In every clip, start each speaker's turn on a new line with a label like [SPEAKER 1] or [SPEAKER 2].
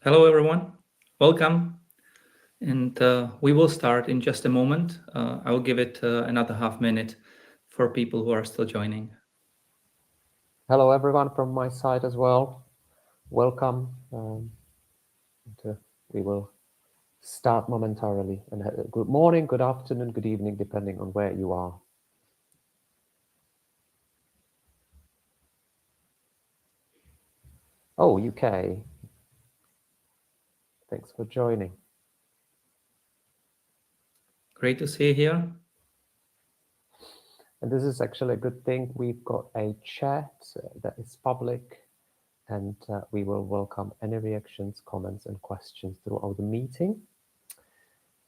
[SPEAKER 1] Hello, everyone. Welcome. And we will start in just a moment. I will give it another half minute for people who are still joining.
[SPEAKER 2] Hello, everyone, from my side as well. Welcome. We will start momentarily. And good morning, good afternoon, good evening, depending on where you are. Oh, UK. Thanks for joining.
[SPEAKER 1] Great to see you here.
[SPEAKER 2] And this is actually a good thing. We've got a chat that is public, and we will welcome any reactions, comments, and questions throughout the meeting.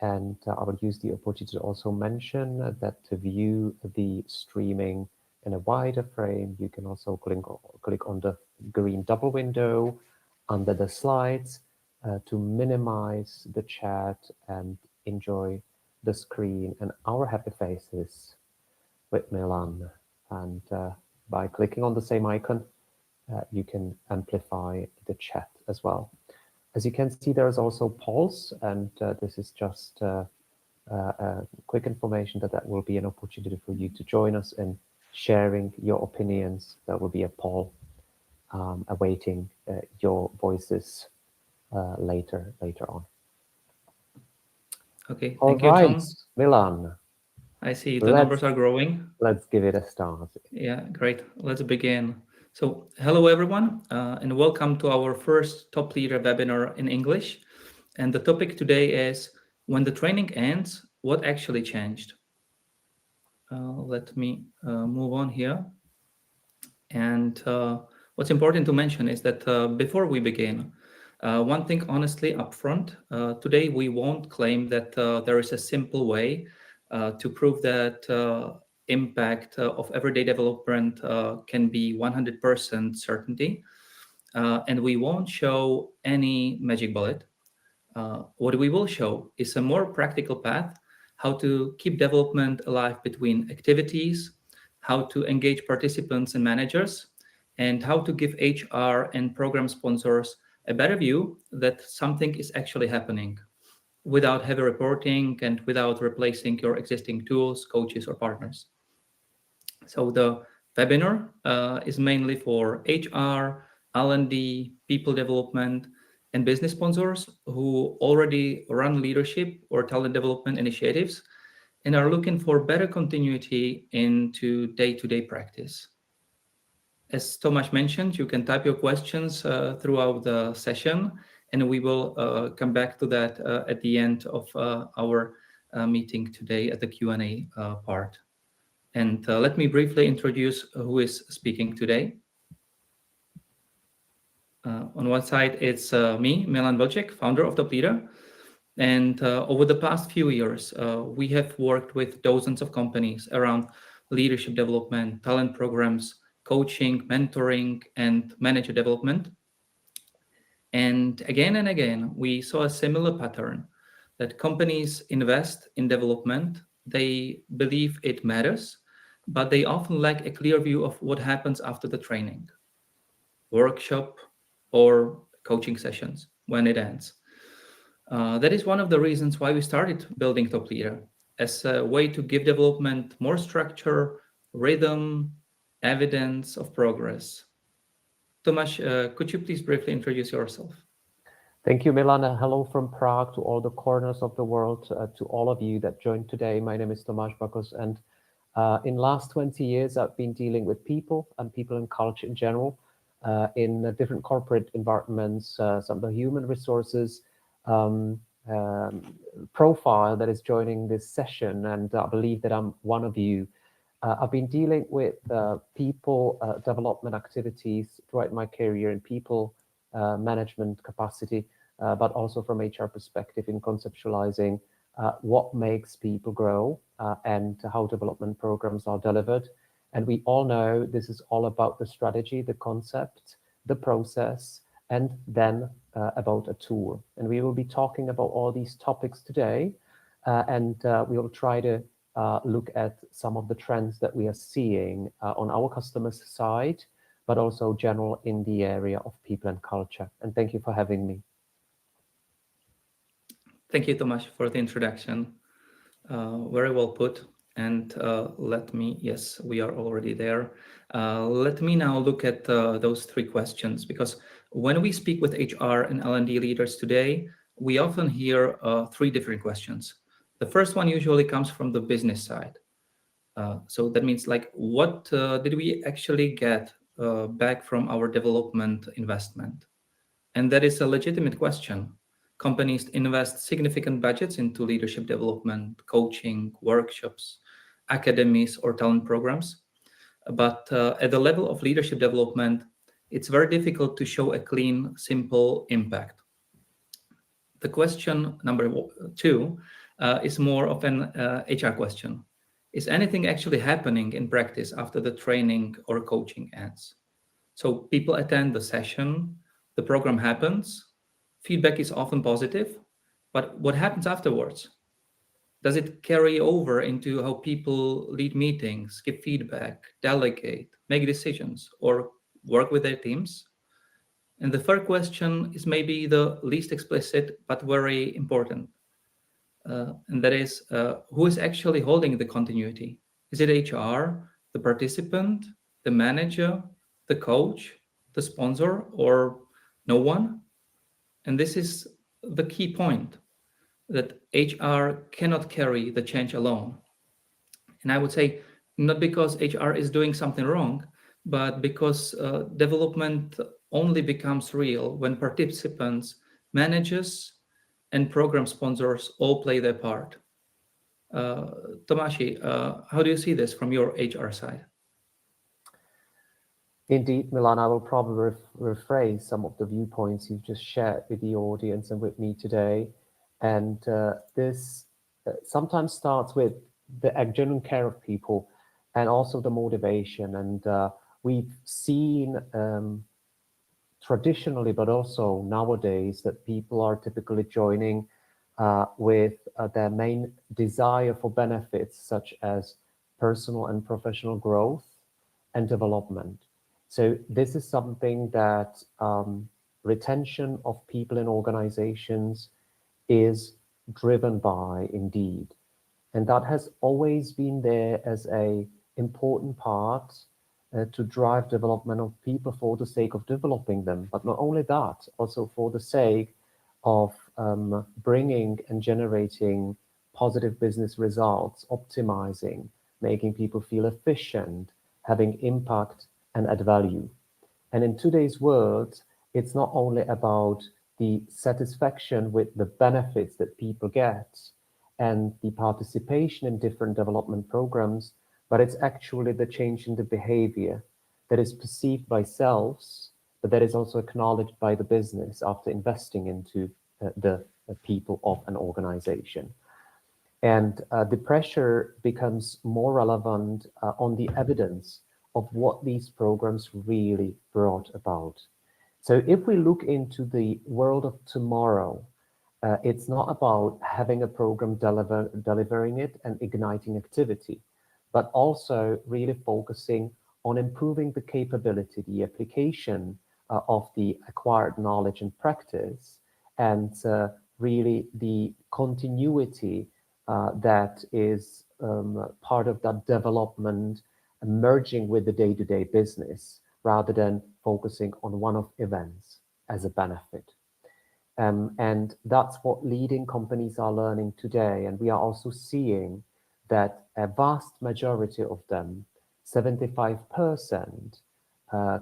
[SPEAKER 2] And I will use the opportunity to also mention that to view the streaming in a wider frame, you can also click on the green double window under the slides to minimize the chat and enjoy the screen and our happy faces with Milan. And by clicking on the same icon, you can amplify the chat as well. As you can see, there is also polls, and this is just quick information that will be an opportunity for you to join us in sharing your opinions. There will be a poll awaiting your voices later on.
[SPEAKER 1] Okay,
[SPEAKER 2] All
[SPEAKER 1] thank you,
[SPEAKER 2] right,
[SPEAKER 1] Tom.
[SPEAKER 2] Milan,
[SPEAKER 1] I see the numbers
[SPEAKER 2] let's
[SPEAKER 1] are growing.
[SPEAKER 2] let's give it a start.
[SPEAKER 1] Yeah, great. Let's begin. So, hello, everyone, and welcome to our first Top Leader webinar in English. And the topic today is when the training ends, what actually changed? Let me move on here. And what's important to mention is that before we begin, one thing honestly upfront, today we won't claim that there is a simple way to prove that impact of everyday development can be 100% certainty. And we won't show any magic bullet. What we will show is a more practical path, how to keep development alive between activities, how to engage participants and managers, and how to give HR and program sponsors a better view that something is actually happening without heavy reporting and without replacing your existing tools, coaches, or partners. So the webinar is mainly for HR, L&D, people development, and business sponsors who already run leadership or talent development initiatives and are looking for better continuity into day-to-day practice. As Tomasz mentioned, you can type your questions throughout the session, and we will come back to that at the end of our meeting today at the Q&A part. And let me briefly introduce who is speaking today. On one side, it's me, Milan Velcek, founder of TopLeader. And over the past few years, we have worked with dozens of companies around leadership development, talent programs, coaching, mentoring, and manager development. And again, we saw a similar pattern that companies invest in development, they believe it matters, but they often lack a clear view of what happens after the training, workshop, or coaching sessions when it ends. That is one of the reasons why we started building TopLeader as a way to give development more structure, rhythm, evidence of progress. Tomasz, could you please briefly introduce yourself?
[SPEAKER 2] Thank you, Milan. Hello from Prague to all the corners of the world, to all of you that joined today. My name is Tomáš Bakos, and in last 20 years, I've been dealing with people and people and culture in general in different corporate environments, some of the human resources profile that is joining this session, and I believe that I'm one of you. I've been dealing with people development activities throughout my career in people management capacity, but also from HR perspective in conceptualizing what makes people grow and how development programs are delivered. And we all know this is all about the strategy, the concept, the process, and then about a tool. And we will be talking about all these topics today, and we will try to look at some of the trends that we are seeing on our customers' side, but also general in the area of people and culture. And thank you for having me.
[SPEAKER 1] Thank you, Tomasz, for the introduction. Very well put. And yes, we are already there. Let me now look at those three questions, because when we speak with HR and L&D leaders today, we often hear three different questions. The first one usually comes from the business side. So that means, like, what did we actually get back from our development investment? And that is a legitimate question. Companies invest significant budgets into leadership development, coaching, workshops, academies, or talent programs. But at the level of leadership development, it's very difficult to show a clean, simple impact. The question number two is more of an HR question. Is anything actually happening in practice after the training or coaching ends? So people attend the session, the program happens, feedback is often positive, but what happens afterwards? Does it carry over into how people lead meetings, give feedback, delegate, make decisions, or work with their teams? And the third question is maybe the least explicit but very important. And that is, who is actually holding the continuity? Is it HR, the participant, the manager, the coach, the sponsor, or no one? And this is the key point, that HR cannot carry the change alone. And I would say, not because HR is doing something wrong, but because development only becomes real when participants, managers, and program sponsors all play their part. Tomashi, how do you see this from your HR side?
[SPEAKER 2] Indeed, Milan, I will probably rephrase some of the viewpoints you've just shared with the audience and with me today. And this sometimes starts with the genuine care of people and also the motivation. And we've seen traditionally, but also nowadays, that people are typically joining with their main desire for benefits, such as personal and professional growth and development. So this is something that retention of people in organizations is driven by, indeed. And that has always been there as a important part to drive development of people for the sake of developing them. But not only that, also for the sake of bringing and generating positive business results, optimizing, making people feel efficient, having impact and add value. And in today's world, it's not only about the satisfaction with the benefits that people get and the participation in different development programs, but it's actually the change in the behavior that is perceived by selves, but that is also acknowledged by the business after investing into the people of an organization. And the pressure becomes more relevant on the evidence of what these programs really brought about. So if we look into the world of tomorrow, it's not about having a program delivering it and igniting activity, but also really focusing on improving the capability, the application of the acquired knowledge and practice, and really the continuity that is part of that development merging with the day-to-day business, rather than focusing on one-off events as a benefit. And that's what leading companies are learning today. And we are also seeing that a vast majority of them, 75%,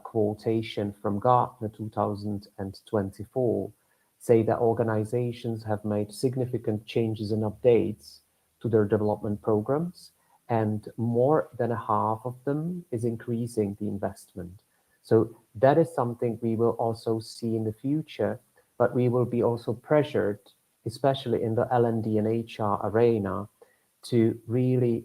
[SPEAKER 2] quotation from Gartner 2024, say that organizations have made significant changes and updates to their development programs, and more than a half of them is increasing the investment. So that is something we will also see in the future, but we will be also pressured, especially in the L&D and HR arena, to really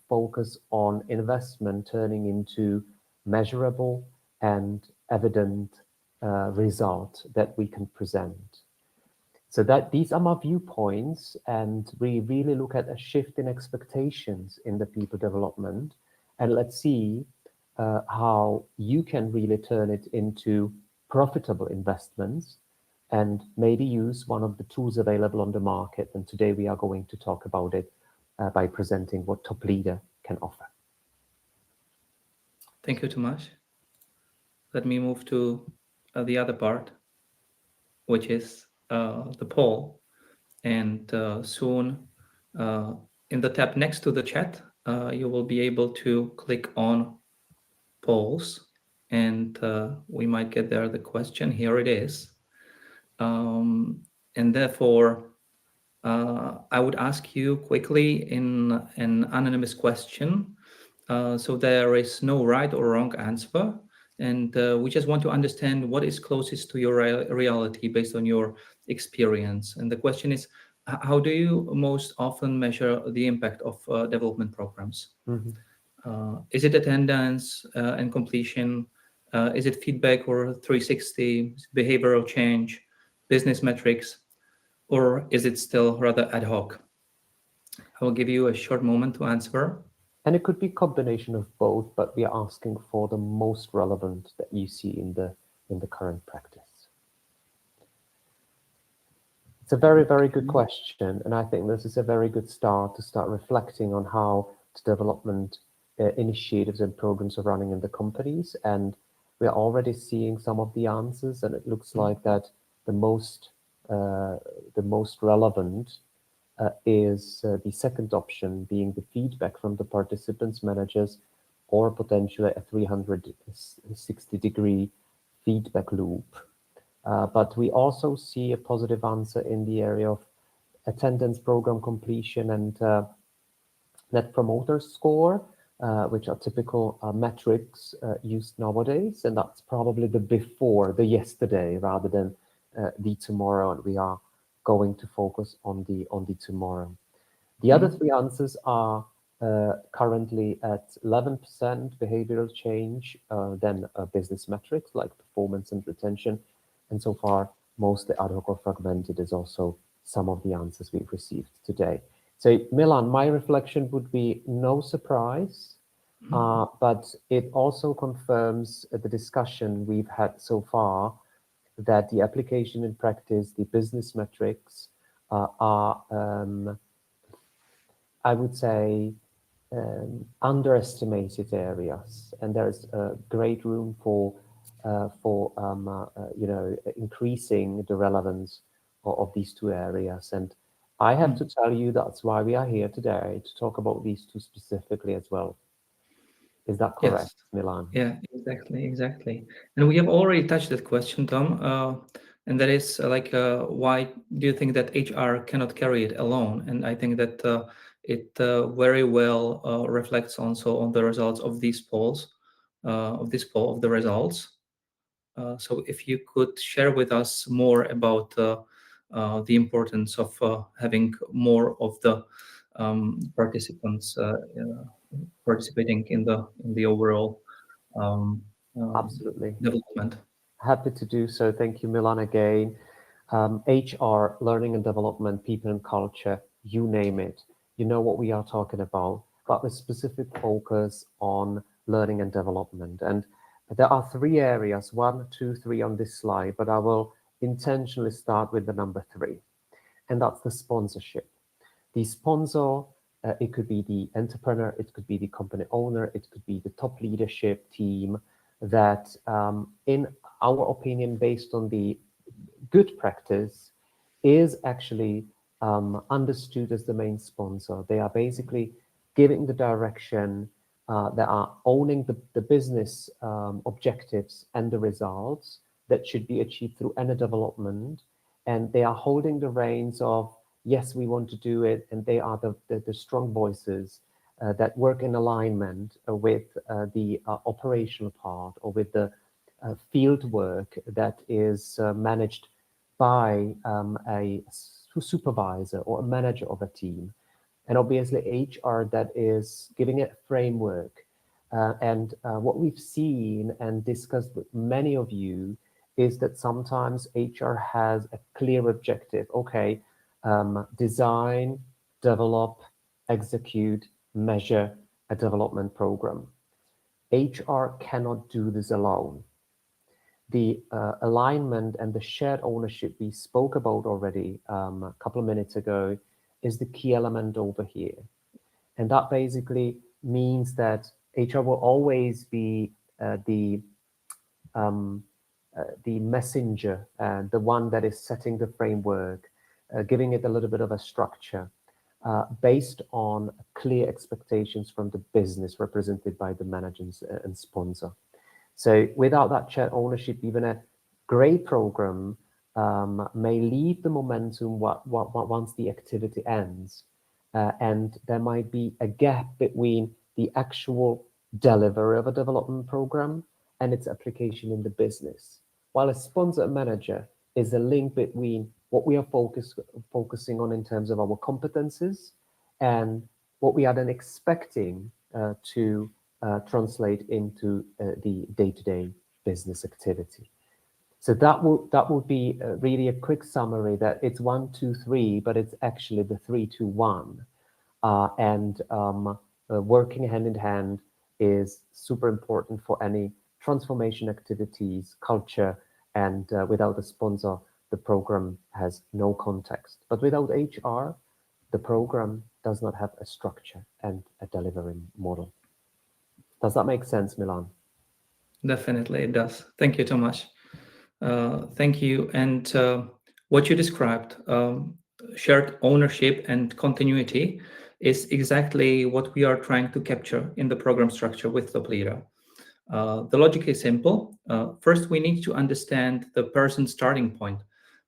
[SPEAKER 2] focus on investment turning into measurable and evident result that we can present. So that these are my viewpoints, and we really look at a shift in expectations in the people development, and let's see how you can really turn it into profitable investments and maybe use one of the tools available on the market. And today we are going to talk about it by presenting what TopLeader can offer.
[SPEAKER 1] Thank you too much. Let me move to the other part, which is the poll. And soon in the tab next to the chat, you will be able to click on polls, and we might get there the question. Here it is. And therefore, I would ask you quickly in an anonymous question. So there is no right or wrong answer. And we just want to understand what is closest to your reality based on your experience. And the question is, how do you most often measure the impact of development programs?
[SPEAKER 2] Mm-hmm.
[SPEAKER 1] Is it attendance and completion? Is it feedback or 360, behavioral change, business metrics, or is it still rather ad hoc? I will give you a short moment to answer.
[SPEAKER 2] And it could be a combination of both, but we are asking for the most relevant that you see in the current practice. It's a very, very good question. And I think this is a very good start to start reflecting on how the development initiatives and programs are running in the companies. And we are already seeing some of the answers, and it looks like that the most relevant is the second option, being the feedback from the participants, managers, or potentially a 360-degree feedback loop. But we also see a positive answer in the area of attendance, program completion, and net promoter score, which are typical metrics used nowadays. And that's probably the before, the yesterday, rather than the tomorrow. And we are going to focus on the tomorrow. The other three answers are currently at 11% behavioral change, then business metrics like performance and retention. And so far, mostly ad hoc or fragmented is also some of the answers we've received today. So Milan, my reflection would be no surprise, but it also confirms the discussion we've had so far, that the application in practice, the business metrics are, I would say, underestimated areas, and there's great room for increasing the relevance of these two areas. And I have to tell you, that's why we are here today, to talk about these two specifically as well. Is that correct,
[SPEAKER 1] Yes.
[SPEAKER 2] Milan?
[SPEAKER 1] Yeah, exactly. And we have already touched that question, Tom, and that is why do you think that HR cannot carry it alone? And I think that it very well reflects also on the results of these polls, of this poll of the results. So if you could share with us more about the importance of having more of the participants participating in the overall
[SPEAKER 2] Absolutely.
[SPEAKER 1] development.
[SPEAKER 2] Happy to do so. Thank you, Milan, again. HR, learning and development, people and culture, you name it. You know what we are talking about, but with specific focus on learning and development. And there are three areas, 1, 2, 3 on this slide, but I will intentionally start with the number 3, and that's the sponsorship. The sponsor, it could be the entrepreneur, it could be the company owner, it could be the top leadership team that, in our opinion, based on the good practice, is actually understood as the main sponsor. They are basically giving the direction, they are owning the business objectives and the results that should be achieved through any development, and they are holding the reins of, yes, we want to do it, and they are the strong voices that work in alignment with the operational part, or with the field work that is managed by a supervisor or a manager of a team. And obviously HR that is giving it a framework. And what we've seen and discussed with many of you is that sometimes HR has a clear objective. Okay, design, develop, execute, measure a development program. HR cannot do this alone. the alignment and the shared ownership we spoke about already a couple of minutes ago is the key element over here. And that basically means that HR will always be the messenger and the one that is setting the framework, giving it a little bit of a structure based on clear expectations from the business represented by the manager and sponsor. So without that shared ownership, even a great program may leave the momentum once the activity ends. And there might be a gap between the actual delivery of a development program and its application in the business. While a sponsor manager is a link between what we are focusing on in terms of our competences and what we are then expecting to translate into the day-to-day business activity. So that would be really a quick summary that it's 1, 2, 3, but it's actually the 3, 2, 1. And working hand in hand is super important for any transformation activities, culture, and without a sponsor, the program has no context. But without HR, the program does not have a structure and a delivery model. Does that make sense, Milan?
[SPEAKER 1] Definitely, it does. Thank you so much. Thank you. And what you described, shared ownership and continuity, is exactly what we are trying to capture in the program structure with TopLeader. The logic is simple. First, we need to understand the person's starting point,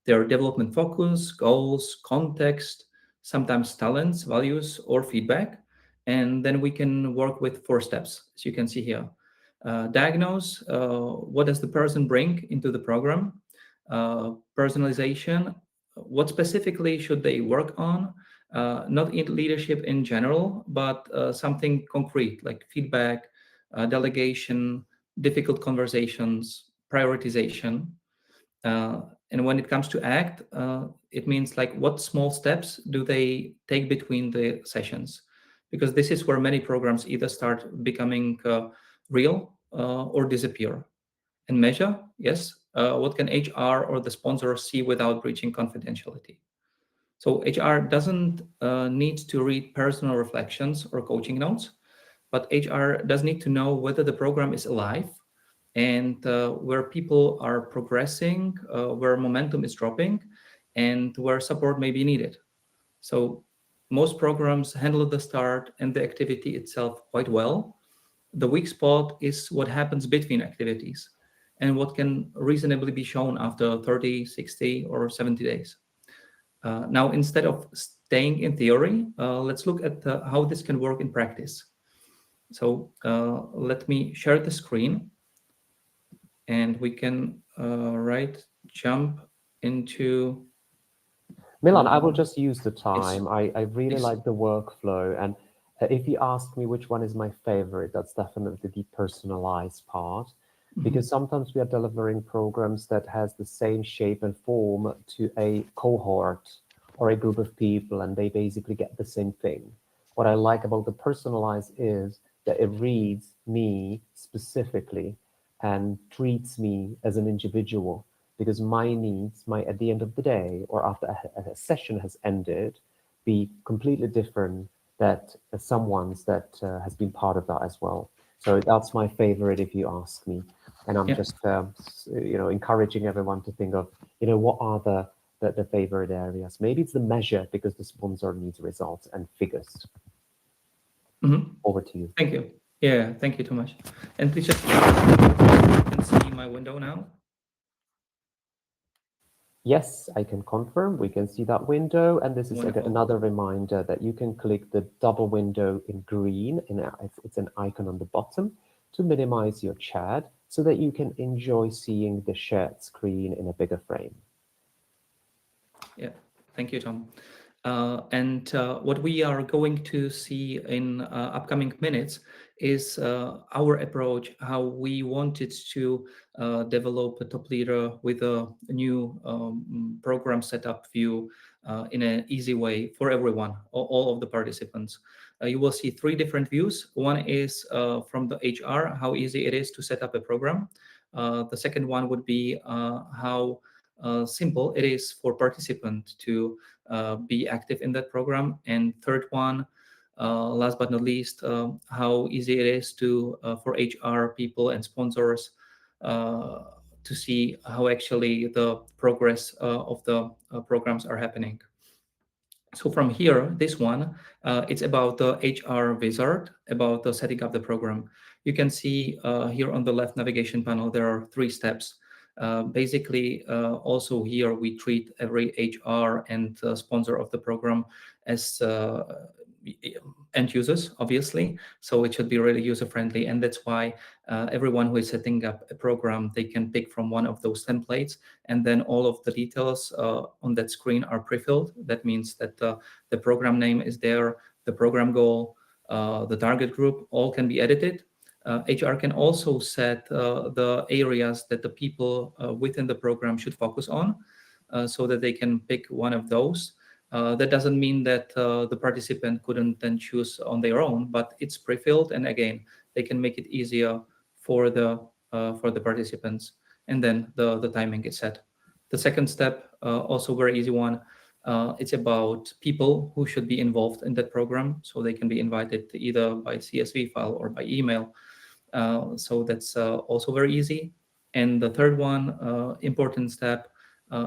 [SPEAKER 1] their development focus, goals, context, sometimes talents, values, or feedback. And then we can work with 4 steps, as you can see here. Diagnose, what does the person bring into the program? Personalization, what specifically should they work on? Not in leadership in general, but something concrete like feedback, delegation, difficult conversations, prioritization. And when it comes to act, it means like what small steps do they take between the sessions? Because this is where many programs either start becoming real or disappear. And measure, yes, what can HR or the sponsor see without breaching confidentiality? So HR doesn't need to read personal reflections or coaching notes, but HR does need to know whether the program is alive and where people are progressing, where momentum is dropping, and where support may be needed. So most programs handle the start and the activity itself quite well. The weak spot is what happens between activities and what can reasonably be shown after 30, 60, or 70 days. Now, instead of staying in theory, let's look at how this can work in practice. So let me share the screen and we can jump into...
[SPEAKER 2] Milan, I will just use the time. I really
[SPEAKER 1] Please.
[SPEAKER 2] like the workflow. And if you ask me which one is my favorite, that's definitely the personalized part. Because sometimes we are delivering programs that has the same shape and form to a cohort or a group of people, and they basically get the same thing. What I like about the personalized is that it reads me specifically and treats me as an individual, because my needs might, at the end of the day, or after a session has ended, be completely different that someone's that has been part of that as well. So that's my favorite, if you ask me. And I'm just, encouraging everyone to think of, what are the favorite areas? Maybe it's the measure, because the sponsor needs results and figures. Over to you.
[SPEAKER 1] Thank you. Yeah, thank you too much. And please just you can see my window now.
[SPEAKER 2] Yes, I can confirm. We can see that window. And this is
[SPEAKER 1] Wonderful.
[SPEAKER 2] another reminder that you can click the double window in green, and it's an icon on the bottom, to minimize your chat so that you can enjoy seeing the shared screen in a bigger frame.
[SPEAKER 1] Yeah, thank you, Tom. And what we are going to see in upcoming minutes is our approach, how we wanted to develop a TopLeader with a new program setup view in an easy way for everyone, all of the participants. You will see 3 different views. One is from the HR, how easy it is to set up a program. The second one would be how simple it is for participant to be active in that program. And third one, last but not least, how easy it is to for HR people and sponsors to see how actually the progress of the programs are happening. So from here, this one, it's about the HR wizard, about the setting up the program. You can see here on the left navigation panel, there are 3 steps. Basically, also here we treat every HR and sponsor of the program as end users, obviously. So it should be really user friendly, and that's why everyone who is setting up a program, they can pick from one of those templates, and then all of the details on that screen are pre-filled. That means that the program name is there, the program goal, the target group, all can be edited. HR can also set the areas that the people within the program should focus on, so that they can pick one of those. That doesn't mean that the participant couldn't then choose on their own, but it's pre-filled, and again, they can make it easier for the participants. And then the timing is set. The second step, also very easy one. It's about people who should be involved in that program, so they can be invited either by CSV file or by email. So that's also very easy. And the third one, important step,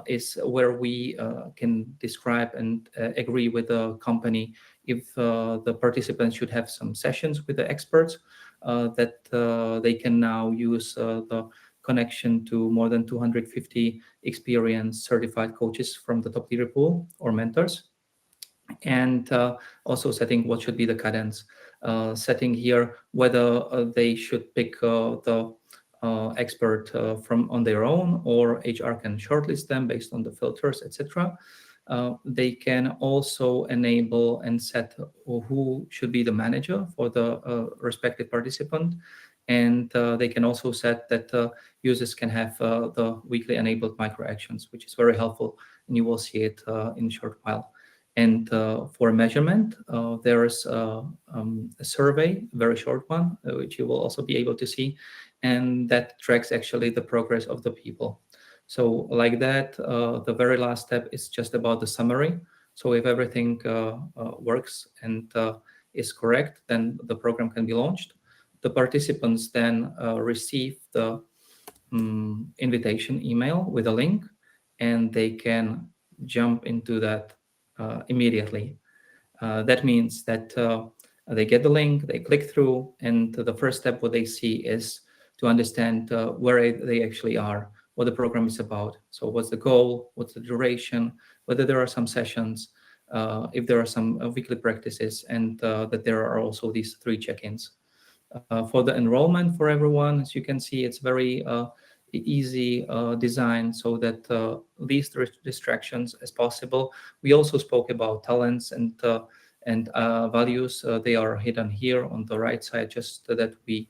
[SPEAKER 1] is where we can describe and agree with the company if the participants should have some sessions with the experts, that they can now use the connection to more than 250 experienced certified coaches from the TopLeader pool or mentors. And also setting what should be the cadence, setting here whether they should pick the expert from on their own, or HR can shortlist them based on the filters, etc. They can also enable and set who should be the manager for the respective participant. And they can also set that users can have the weekly enabled micro actions, which is very helpful, and you will see it in a short while. And for measurement, there's a survey, a very short one, which you will also be able to see, and that tracks actually the progress of the people. So like that, the very last step is just about the summary. So if everything works and is correct, then the program can be launched. The participants then receive the invitation email with a link, and they can jump into that immediately. That means that they get the link, they click through, and the first step what they see is to understand where they actually are, what the program is about. So what's the goal, what's the duration, whether there are some sessions, if there are some weekly practices, and that there are also these 3 check-ins. For the enrollment for everyone, as you can see, it's very easy design, so that least distractions as possible. We also spoke about talents and values. They are hidden here on the right side, just so that we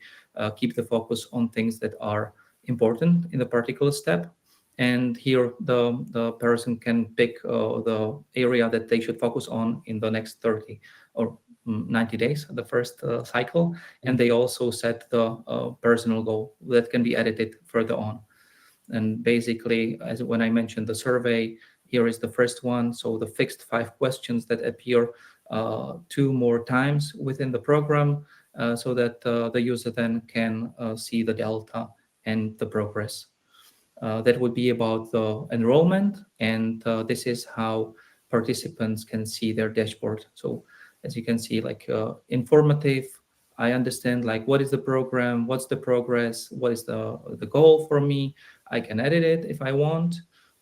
[SPEAKER 1] keep the focus on things that are important in the particular step. And here the person can pick the area that they should focus on in the next 30 or 90 days, the first cycle. And they also set the personal goal that can be edited further on. And basically, as when I mentioned the survey, here is the first one. So the fixed 5 questions that appear 2 more times within the program, so that the user then can see the delta and the progress. That would be about the enrollment, and this is how participants can see their dashboard. So as you can see, like informative, I understand like what is the program, what's the progress, what is the goal for me. I can edit it if I want.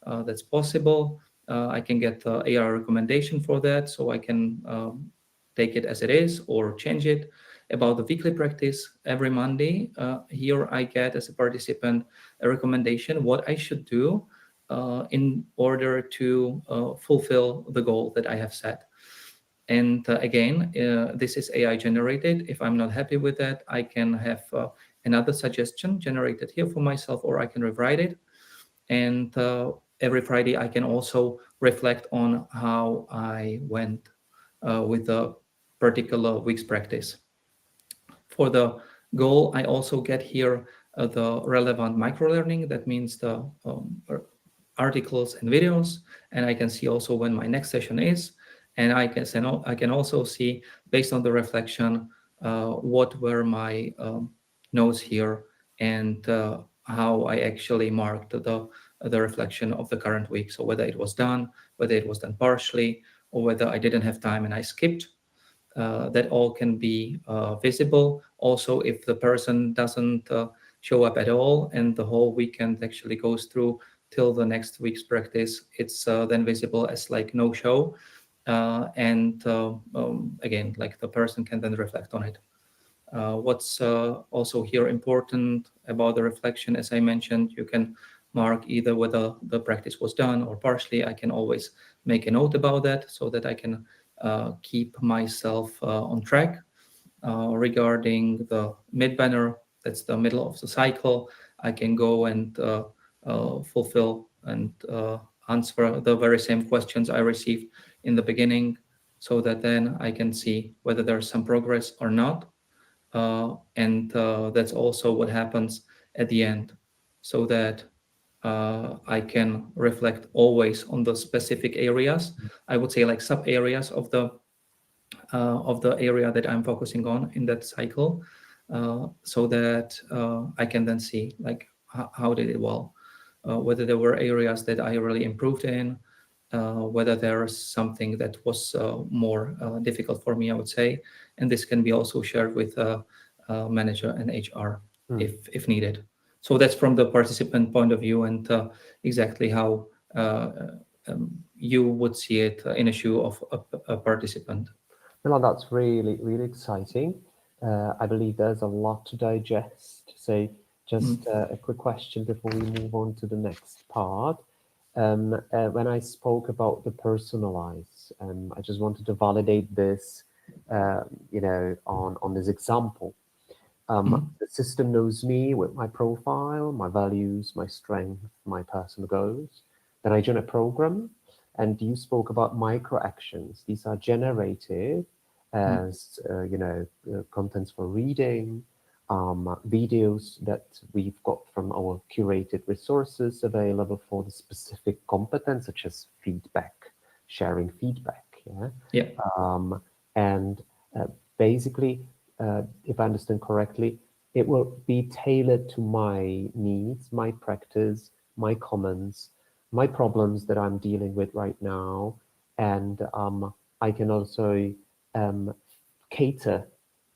[SPEAKER 1] That's possible. I can get the AR recommendation for that, so I can take it as it is or change it. About the weekly practice, every Monday, here I get as a participant a recommendation what I should do in order to fulfill the goal that I have set. And again, this is AI generated. If I'm not happy with that, I can have another suggestion generated here for myself, or I can rewrite it. And every Friday, I can also reflect on how I went with the particular week's practice. For the goal, I also get here the relevant microlearning. That means the articles and videos, and I can see also when my next session is, and I can also see based on the reflection what were my notes here, and how I actually marked the reflection of the current week. So whether it was done, whether it was done partially, or whether I didn't have time and I skipped. That all can be visible. Also, if the person doesn't show up at all and the whole weekend actually goes through till the next week's practice, it's then visible as like no show. And again, like the person can then reflect on it. What's also here important about the reflection, as I mentioned, you can mark either whether the practice was done or partially. I can always make a note about that so that I can keep myself on track. Regarding the mid banner, that's the middle of the cycle, I can go and fulfill and answer the very same questions I received in the beginning, so that then I can see whether there's some progress or not. And that's also what happens at the end, so that I can reflect always on the specific areas. I would say like sub areas of the area that I'm focusing on in that cycle, so that I can then see like how did it well, whether there were areas that I really improved in, whether there's something that was more difficult for me, I would say. And this can be also shared with manager and HR if needed. So that's from the participant point of view, and exactly how you would see it in a shoe of a participant.
[SPEAKER 2] Well, that's really, really exciting. I believe there's a lot to digest. So just a quick question before we move on to the next part. When I spoke about the personalize, I just wanted to validate this, on this example. The system knows me with my profile, my values, my strength, my personal goals. Then I join a program, and you spoke about micro actions. These are generated as contents for reading, videos that we've got from our curated resources available for the specific competence, such as feedback, sharing feedback. And basically, if I understand correctly, it will be tailored to my needs, my practice, my comments, my problems that I'm dealing with right now, and I can also cater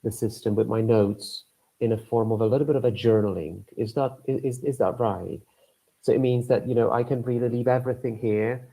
[SPEAKER 2] the system with my notes in a form of a little bit of a journaling. Is that right? So it means that I can really leave everything here.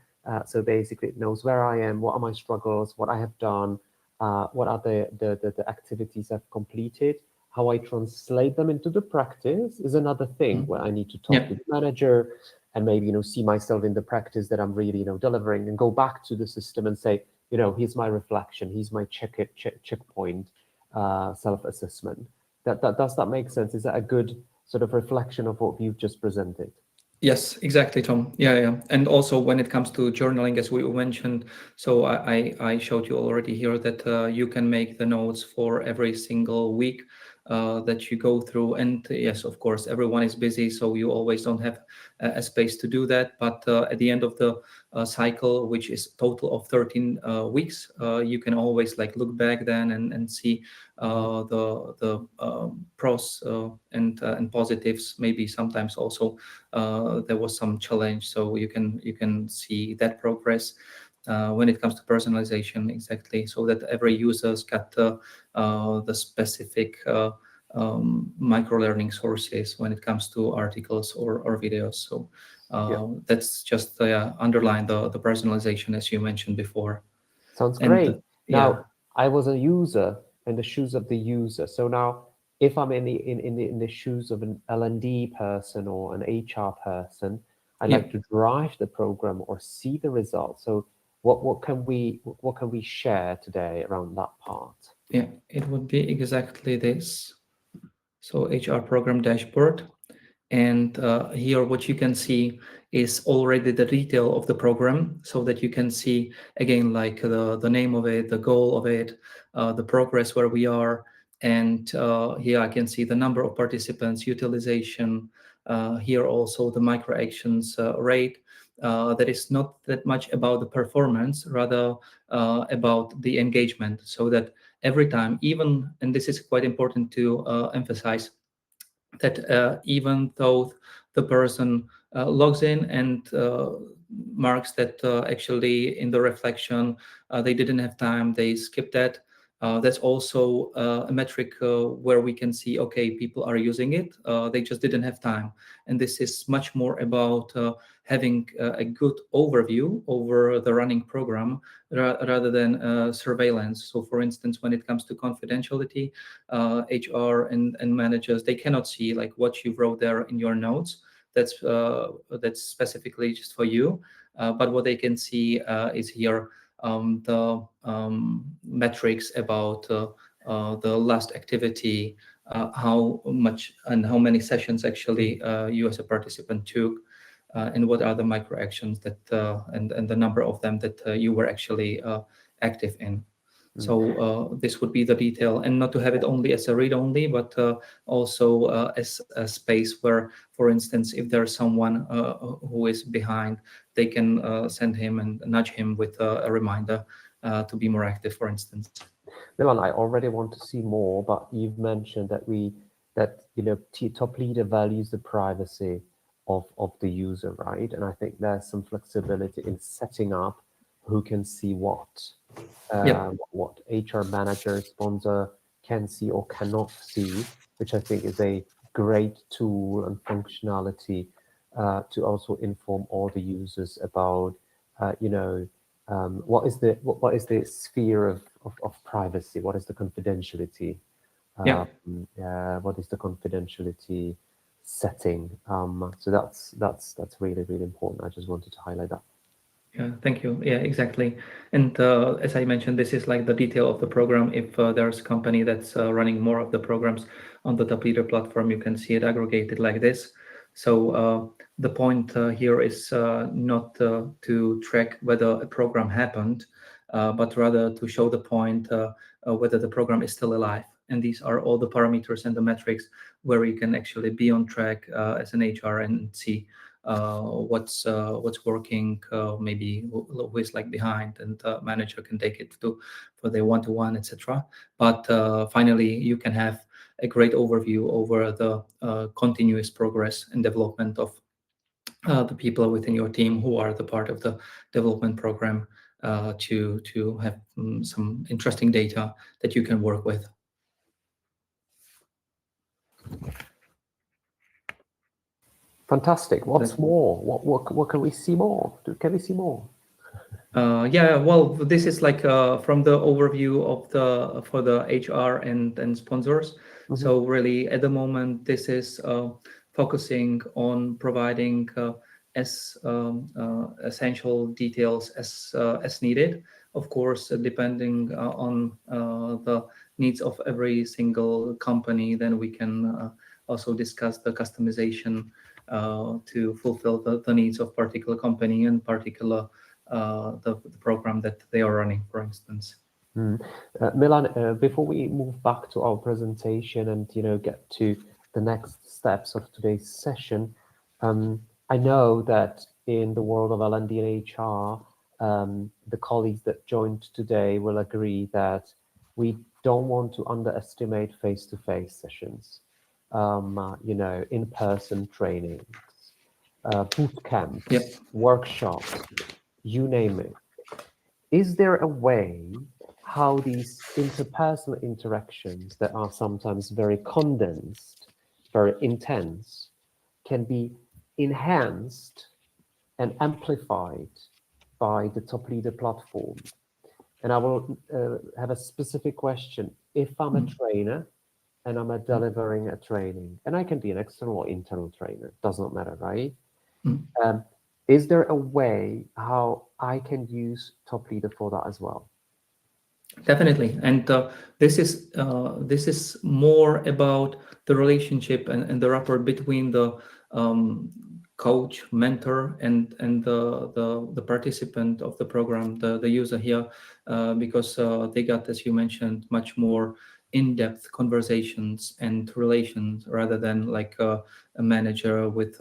[SPEAKER 2] So basically, it knows where I am, what are my struggles, what I have done, what are the activities I've completed. How I translate them into the practice is another thing where I need to talk to the manager and maybe see myself in the practice that I'm really delivering, and go back to the system and say, here's my reflection, here's my checkpoint, self-assessment. Does that make sense? Is that a good sort of reflection of what you've just presented?
[SPEAKER 1] Yes, exactly, Tom. Yeah. And also when it comes to journaling, as we mentioned, so I showed you already here that you can make the notes for every single week that you go through. And yes, of course, everyone is busy, so you always don't have a space to do that. But at the end of the cycle, which is total of 13 weeks, you can always like look back then and see the pros and positives. Maybe sometimes also there was some challenge, so you can see that progress. When it comes to personalization, exactly, so that every user's got the specific micro learning sources when it comes to articles or videos. So that's just underline the personalization, as you mentioned before.
[SPEAKER 2] Sounds great. Now, I was a user in the shoes of the user. So now, if I'm in the shoes of an L&D person or an HR person, I'd like to drive the program or see the results. So what can we share today around that part?
[SPEAKER 1] Yeah, it would be exactly this. So HR program dashboard. And here what you can see is already the detail of the program, so that you can see again like the name of it, the goal of it, the progress where we are, And here I can see the number of participants, utilization, here also the micro actions rate. That is not that much about the performance, rather about the engagement, so that every time, even, and this is quite important to emphasize, that even though the person logs in and marks that actually in the reflection they didn't have time, they skipped that. That's also a metric where we can see, okay, people are using it, they just didn't have time. And this is much more about having a good overview over the running program rather than surveillance. So for instance, when it comes to confidentiality, HR and managers, they cannot see like what you wrote there in your notes. That's specifically just for you. But what they can see is here the metrics about the last activity, how much and how many sessions actually you as a participant took, and what are the micro actions that and the number of them that you were actually active in. So this would be the detail, and not to have it only as a read only, but also as a space where, for instance, if there's someone who is behind, they can send him and nudge him with a reminder to be more active, for instance.
[SPEAKER 2] Milan, I already want to see more, but you've mentioned that TopLeader values the privacy of the user, right? And I think there's some flexibility in setting up who can see what HR manager, sponsor can see or cannot see, which I think is a great tool and functionality to also inform all the users about, what is the sphere of privacy? What is the confidentiality? What is the confidentiality setting? So that's really, really important. I just wanted to highlight that.
[SPEAKER 1] Yeah, thank you. Yeah, exactly. And as I mentioned, this is like the detail of the program. If there's a company that's running more of the programs on the TopLeader platform, you can see it aggregated like this. So the point here is not to track whether a program happened, but rather to show the point whether the program is still alive. And these are all the parameters and the metrics where you can actually be on track as an HR and see what's working, maybe who is like behind, and manager can take it to for their one-to-one, etc. But finally, you can have a great overview over the continuous progress and development of the people within your team who are the part of the development program, to have some interesting data that you can work with.
[SPEAKER 2] Fantastic. What's more? What can we see more? Can we see more?
[SPEAKER 1] Yeah, well, this is like from the overview of for the HR and sponsors. So really, at the moment, this is focusing on providing as essential details as needed. Of course, depending on the needs of every single company, then we can also discuss the customization to fulfill the needs of particular company and particular the program that they are running, for instance.
[SPEAKER 2] Milan, before we move back to our presentation and get to the next steps of today's session, I know that in the world of L&D and HR, the colleagues that joined today will agree that we don't want to underestimate face-to-face sessions, in-person trainings, boot camps, workshops, you name it. Is there a way how these interpersonal interactions that are sometimes very condensed, very intense, can be enhanced and amplified by the TopLeader platform? And I will have a specific question. If I'm a trainer and I'm delivering a training, and I can be an external or internal trainer, does not matter, right? Is there a way how I can use TopLeader for that as well?
[SPEAKER 1] Definitely, and this is more about the relationship and the rapport between the coach, mentor, and the participant of the program, the user here, because they got, as you mentioned, much more in-depth conversations and relations rather than like a manager with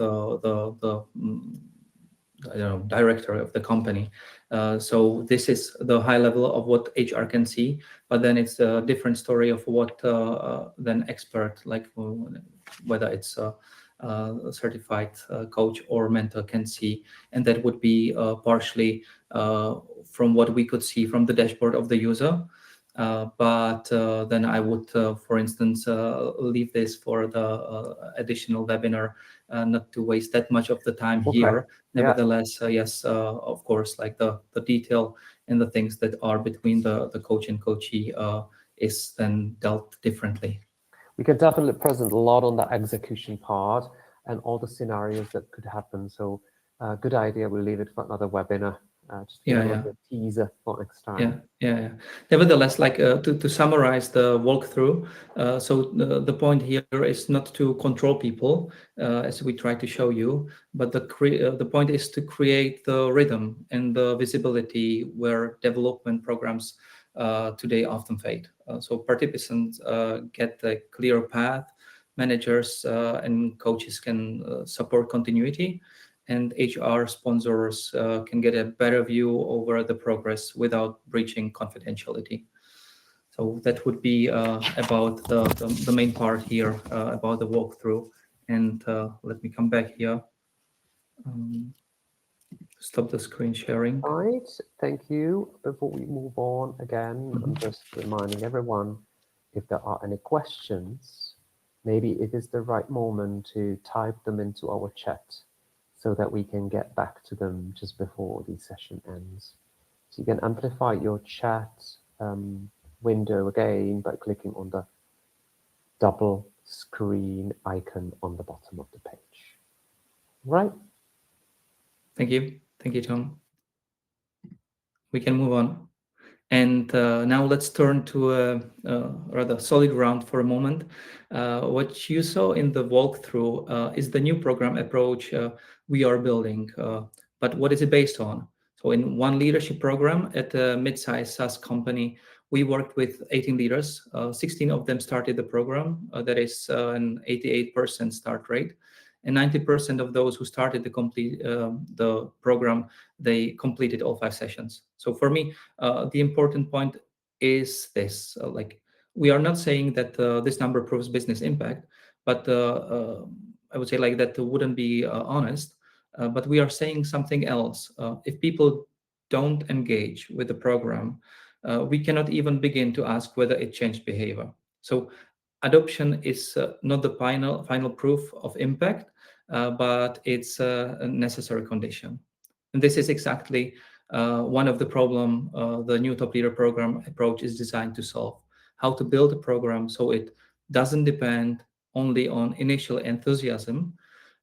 [SPEAKER 1] I don't know, director of the company. So this is the high level of what HR can see, but then it's a different story of what then expert, like whether it's a certified coach or mentor can see, and that would be partially from what we could see from the dashboard of the user. But then I would, for instance, leave this for the additional webinar, not to waste that much of the time
[SPEAKER 2] Okay.
[SPEAKER 1] here.
[SPEAKER 2] Yeah.
[SPEAKER 1] Nevertheless, yes, of course, like the detail and the things that are between the coach and coachee is then dealt differently.
[SPEAKER 2] We can definitely present a lot on the execution part and all the scenarios that could happen. So good idea. We'll leave it for another webinar. Just give
[SPEAKER 1] Yeah.
[SPEAKER 2] a teaser for next time.
[SPEAKER 1] Yeah. Nevertheless, like to summarize the walkthrough, so the point here is not to control people, as we try to show you, but the point is to create the rhythm and the visibility where development programs today often fade. So participants get a clear path, managers and coaches can support continuity, and HR sponsors can get a better view over the progress without breaching confidentiality. So that would be about the main part here about the walkthrough. And let me come back here. Stop the screen sharing.
[SPEAKER 2] Right, thank you. Before we move on again, I'm just reminding everyone, if there are any questions, maybe it is the right moment to type them into our chat so that we can get back to them just before the session ends. So you can amplify your chat window again by clicking on the double screen icon on the bottom of the page. Right?
[SPEAKER 1] Thank you, Tom. We can move on. And now let's turn to a rather solid ground for a moment. What you saw in the walkthrough is the new program approach we are building. But what is it based on? So in one leadership program at a mid-sized SaaS company, we worked with 18 leaders. 16 of them started the program. That is an 88% start rate. And 90% of those who started the program, they completed all 5 sessions. So for me, the important point is this: like, we are not saying that this number proves business impact, but I would say like that wouldn't be honest. But we are saying something else. If people don't engage with the program, we cannot even begin to ask whether it changed behavior. So adoption is not the final proof of impact, but it's a necessary condition. And this is exactly one of the problem the new TopLeader program approach is designed to solve: how to build a program so it doesn't depend only on initial enthusiasm,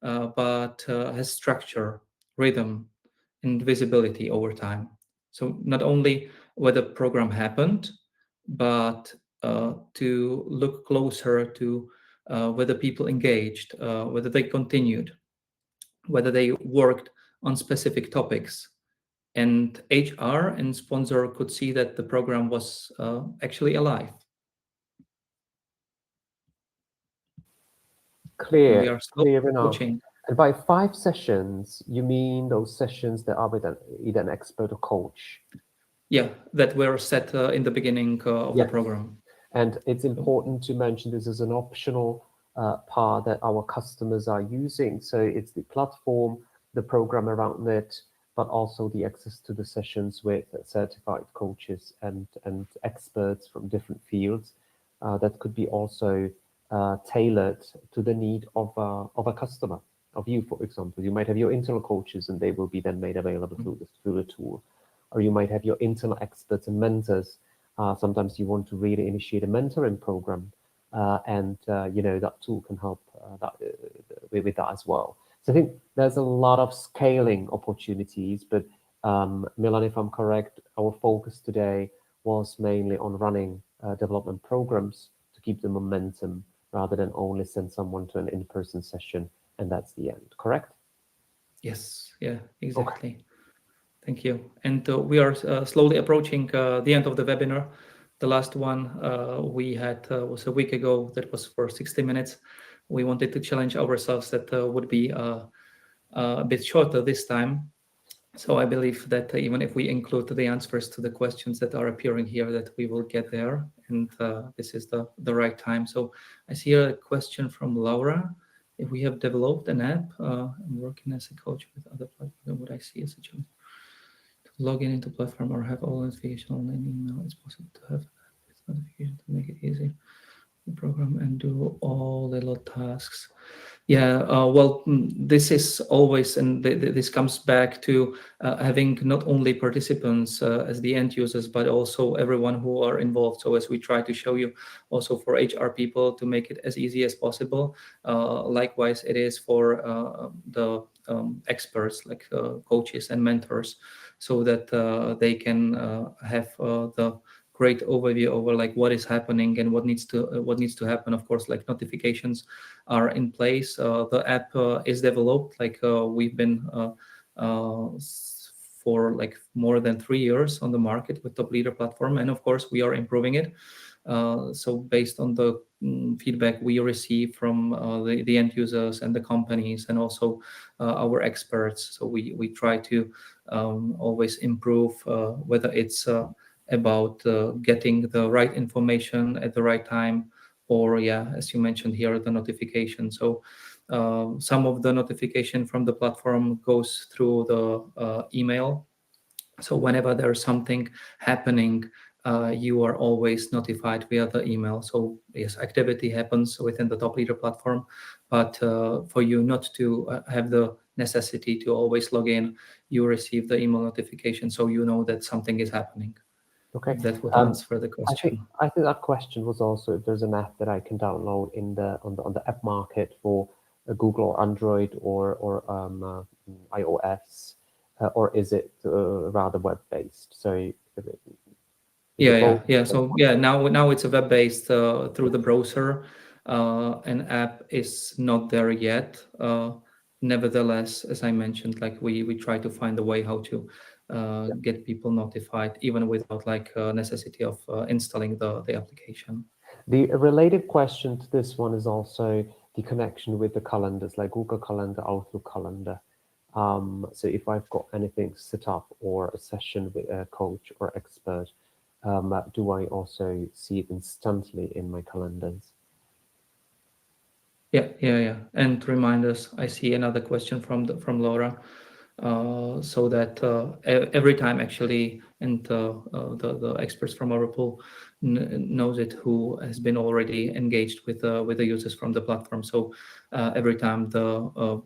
[SPEAKER 1] but has structure, rhythm, and visibility over time. So not only whether program happened, but to look closer to whether people engaged, whether they continued, whether they worked on specific topics. And HR and sponsor could see that the program was actually alive. And we
[SPEAKER 2] Clear,
[SPEAKER 1] are slowly
[SPEAKER 2] clear enough.
[SPEAKER 1] approaching.
[SPEAKER 2] And by 5 sessions, you mean those sessions that are with either an expert or coach?
[SPEAKER 1] Yeah, that were set in the beginning of the program.
[SPEAKER 2] And it's important to mention this is an optional part that our customers are using. So it's the platform, the program around it, but also the access to the sessions with certified coaches and experts from different fields that could be also tailored to the need of a customer, of you, for example. You might have your internal coaches and they will be then made available through the tool. Or you might have your internal experts and mentors. Sometimes you want to really initiate a mentoring program, and that tool can help with that as well. So I think there's a lot of scaling opportunities, but Milan, if I'm correct, our focus today was mainly on running development programs to keep the momentum rather than only send someone to an in-person session and that's the end, correct?
[SPEAKER 1] Yes, yeah, exactly. Okay. Thank you. And we are slowly approaching the end of the webinar. The last one we had was a week ago. That was for 60 minutes. We wanted to challenge ourselves that would be a bit shorter this time. So I believe that even if we include the answers to the questions that are appearing here, that we will get there, and this is the right time. So I see a question from Laura. If we have developed an app and working as a coach with other platforms, what I see as a challenge to log in into platform or have all notification on an email. It's possible to have an app with notification to make it easy to program and do all the little tasks. Yeah, well, this is always, and this comes back to having not only participants as the end users, but also everyone who are involved. So as we try to show you, also for HR people to make it as easy as possible. Likewise, it is for the experts like coaches and mentors, so that they can have the great overview over like what is happening and what needs to happen. Of course, like notifications are in place. The app is developed. Like we've been for like more than 3 years on the market with TopLeader platform, and of course we are improving it. So based on the feedback we receive from the end users and the companies, and also our experts, so we try to always improve, whether it's about getting the right information at the right time, or yeah, as you mentioned here, the notification. So some of the notification from the platform goes through the email. So whenever there's something happening, you are always notified via the email. So yes, activity happens within the TopLeader platform, but for you not to have the necessity to always log in, you receive the email notification, so you know that something is happening.
[SPEAKER 2] Okay.
[SPEAKER 1] That would answer the question.
[SPEAKER 2] I think that question was also if there's an app that I can download in on the app market for Google or Android or iOS, or is it rather web based? So
[SPEAKER 1] Yeah. So yeah, now it's a web based through the browser. An app is not there yet. Nevertheless, as I mentioned, like we try to find a way how to get people notified even without like necessity of installing the application.
[SPEAKER 2] The related question to this one is also the connection with the calendars, like Google Calendar, Outlook Calendar. So if I've got anything set up or a session with a coach or expert, do I also see it instantly in my calendars?
[SPEAKER 1] Yeah. And reminders. I see another question from Laura. So that every time actually, and the experts from our pool knows it, who has been already engaged with the users from the platform. So every time the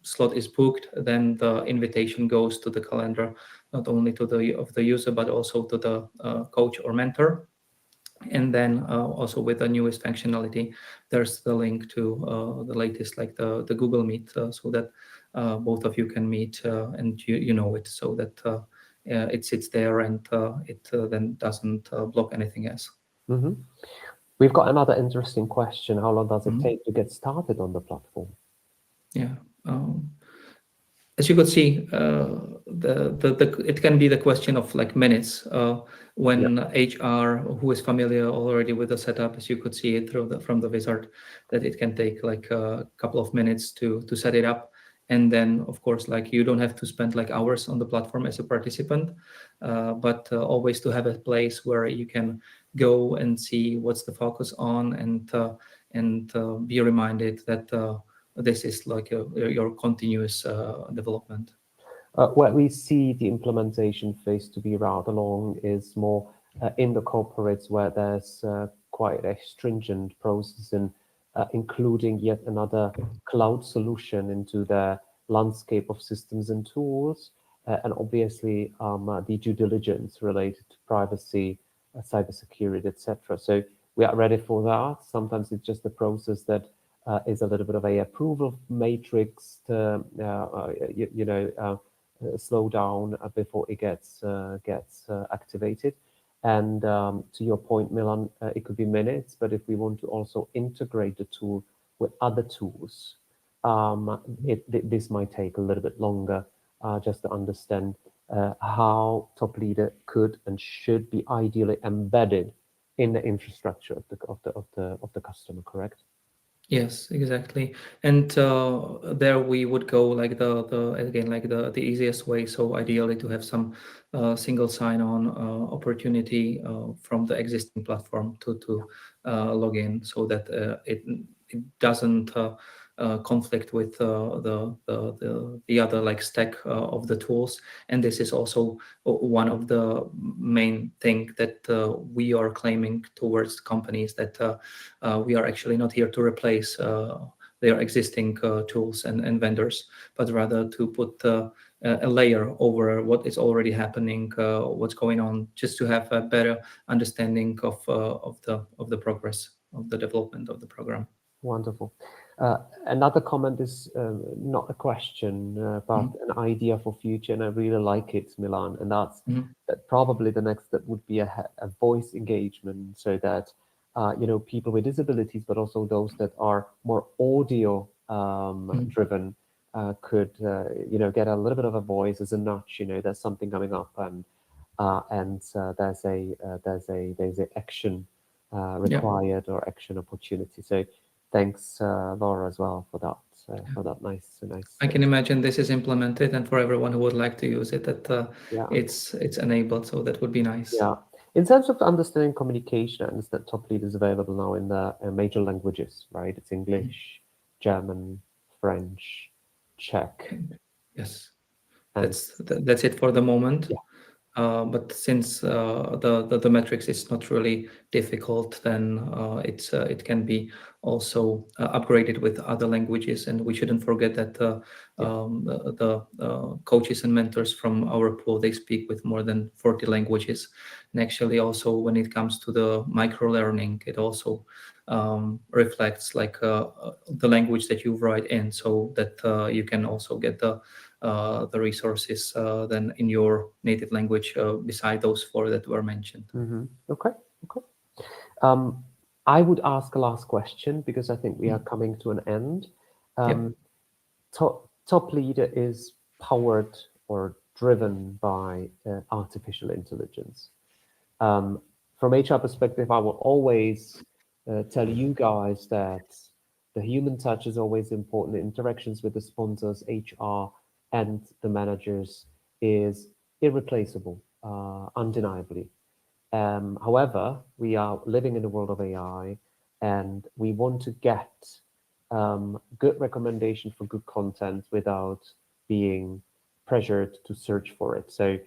[SPEAKER 1] slot is booked, then the invitation goes to the calendar, not only to the user, but also to the coach or mentor. And then also with the newest functionality, there's the link to the latest, like the Google Meet, so that both of you can meet and you know it, so that it sits there and it then doesn't block anything else.
[SPEAKER 2] Mm-hmm. We've got another interesting question. How long does it
[SPEAKER 1] Mhm.
[SPEAKER 2] take to get started on the platform?
[SPEAKER 1] Yeah. As you could see, it can be the question of like minutes. When HR, who is familiar already with the setup, as you could see it from the wizard, that it can take like a couple of minutes to set it up. And then, of course, like you don't have to spend like hours on the platform as a participant, but always to have a place where you can go and see what's the focus on, and be reminded that this is like your continuous development.
[SPEAKER 2] Where we see the implementation phase to be rather long is more in the corporates, where there's quite a stringent process in including yet another cloud solution into the landscape of systems and tools, and obviously the due diligence related to privacy, cybersecurity, etc. So we are ready for that. Sometimes it's just a process that is a little bit of a approval matrix to slow down before it gets activated. And to your point, Milan, it could be minutes, but if we want to also integrate the tool with other tools, this might take a little bit longer, just to understand how TopLeader could and should be ideally embedded in the infrastructure of the customer, correct?
[SPEAKER 1] Yes, exactly. And there we would go like the again like the easiest way. So ideally to have some single sign-on opportunity from the existing platform to log in, so that it doesn't conflict with the other like stack of the tools. And this is also one of the main thing that we are claiming towards companies, that we are actually not here to replace their existing tools and vendors, but rather to put a layer over what is already happening, what's going on, just to have a better understanding of the progress of the development of the program.
[SPEAKER 2] Wonderful. Another comment is not a question, but
[SPEAKER 1] Mhm.
[SPEAKER 2] an idea for future, and I really like it, Milan. And that's
[SPEAKER 1] Mhm.
[SPEAKER 2] that probably the next step would be a voice engagement, so that people with disabilities, but also those that are more audio
[SPEAKER 1] Mhm.
[SPEAKER 2] driven, could get a little bit of a voice as a nudge. There's something coming up, and there's a action
[SPEAKER 1] Yeah.
[SPEAKER 2] required, or action opportunity. So thanks, Laura, as well for that nice.
[SPEAKER 1] I can imagine this is implemented, and for everyone who would like to use it, that
[SPEAKER 2] Yeah,
[SPEAKER 1] it's enabled. So that would be nice.
[SPEAKER 2] yeah. In terms of understanding communication, I understand TopLeader is available now in the major languages, right? It's
[SPEAKER 1] Mhm.
[SPEAKER 2] English, German, French, Czech,
[SPEAKER 1] And yes,
[SPEAKER 2] and
[SPEAKER 1] that's it for the moment.
[SPEAKER 2] yeah,
[SPEAKER 1] But since the metrics is not really difficult, then it can be also upgraded with other languages. And we shouldn't forget that
[SPEAKER 2] yeah.
[SPEAKER 1] the coaches and mentors from our pool, they speak with more than 40 languages. And actually, also when it comes to the micro learning, it also reflects like the language that you write in, so that you can also get the resources then in your native language, beside those four that were mentioned.
[SPEAKER 2] Okay, okay. Um, I would ask a last question because I think we are
[SPEAKER 1] Mm.
[SPEAKER 2] coming to an end.
[SPEAKER 1] Yep.
[SPEAKER 2] Um, Top Leader is powered or driven by artificial intelligence. Um, from HR perspective, I will always tell you guys that the human touch is always important. The interactions with the sponsors, HR, and the managers is irreplaceable, undeniably. However, we are living in the world of AI, and we want to get good recommendation for good content without being pressured to search for it. So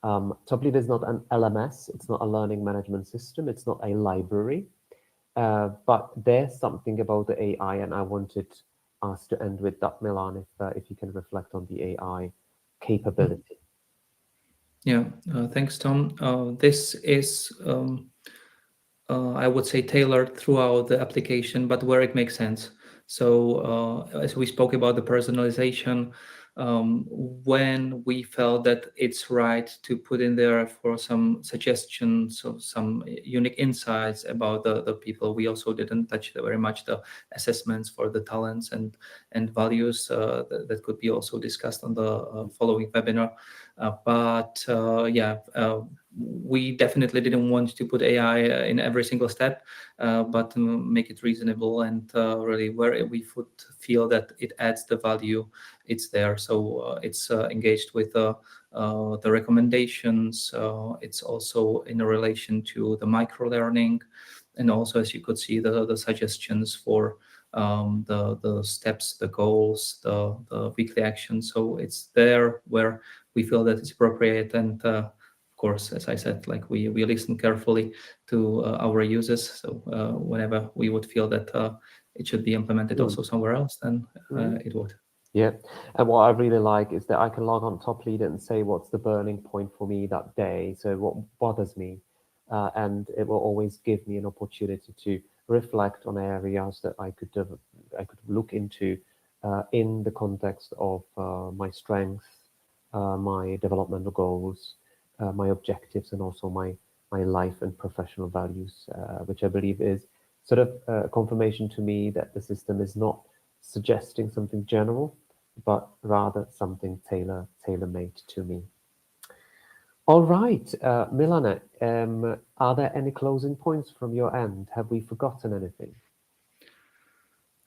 [SPEAKER 2] TopLead is not an LMS, it's not a learning management system, it's not a library, but there's something about the AI, and I wanted us to end with that, Milan, if you can reflect on the AI
[SPEAKER 1] Mhm.
[SPEAKER 2] capability.
[SPEAKER 1] Yeah. Thanks, Tom. This is I would say tailored throughout the application, but where it makes sense. So as we spoke about the personalization, when we felt that it's right to put in there for some suggestions or some unique insights about the people, we also didn't touch very much the assessments for the talents and values that could be also discussed on the following webinar. But we definitely didn't want to put AI in every single step, but make it reasonable, and really where we would feel that it adds the value, it's there. So it's engaged with the recommendations. It's also in relation to the micro learning, and also, as you could see, the suggestions for the steps, the goals, the weekly actions. So it's there where we feel that it's appropriate. And of course, as I said, like we listen carefully to our users. So whenever we would feel that it should be implemented
[SPEAKER 2] Mm,
[SPEAKER 1] also somewhere else, then
[SPEAKER 2] mm.
[SPEAKER 1] it would.
[SPEAKER 2] Yeah, and what I really like is that I can log on Top Leader and say what's the burning point for me that day. So what bothers me, and it will always give me an opportunity to reflect on areas that I could look into in the context of my strengths, my developmental goals, my objectives, and also my life and professional values, which I believe is sort of a confirmation to me that the system is not suggesting something general, but rather something tailor-made to me. All right, Milana, are there any closing points from your end? Have we forgotten anything?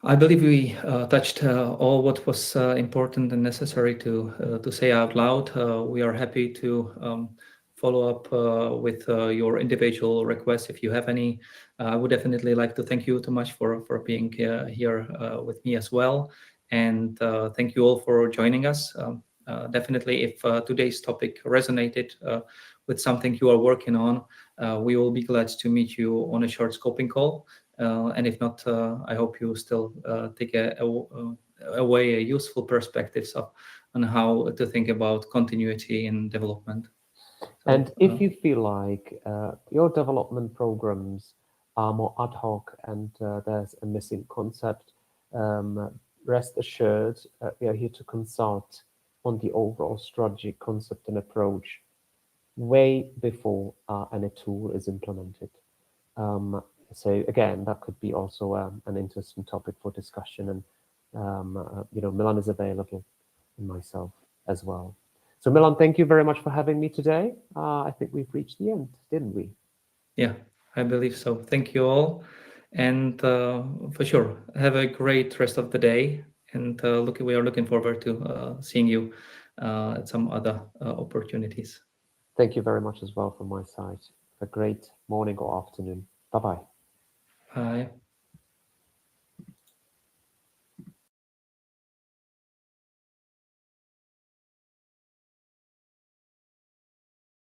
[SPEAKER 1] I believe we touched all what was important and necessary to say out loud. We are happy to follow up with your individual requests if you have any. I would definitely like to thank you too much for being here with me as well, and thank you all for joining us. Definitely, if today's topic resonated with something you are working on, we will be glad to meet you on a short scoping call. And if not, I hope you still take away a useful perspectives on how to think about continuity in development.
[SPEAKER 2] And
[SPEAKER 1] So
[SPEAKER 2] if you feel like your development programs are more ad hoc and there's a missing concept, rest assured, we are here to consult on the overall strategy, concept, and approach way before any tool is implemented. Um, so again, that could be also an interesting topic for discussion. And Milan is available, and myself as well. So Milan, thank you very much for having me today. I think we've reached the end, didn't we?
[SPEAKER 1] yeah, I believe so. Thank you all, and for sure, have a great rest of the day. And we are looking forward to seeing you at some other opportunities.
[SPEAKER 2] Thank you very much as well from my side. A great morning or afternoon. Bye bye.
[SPEAKER 1] Bye.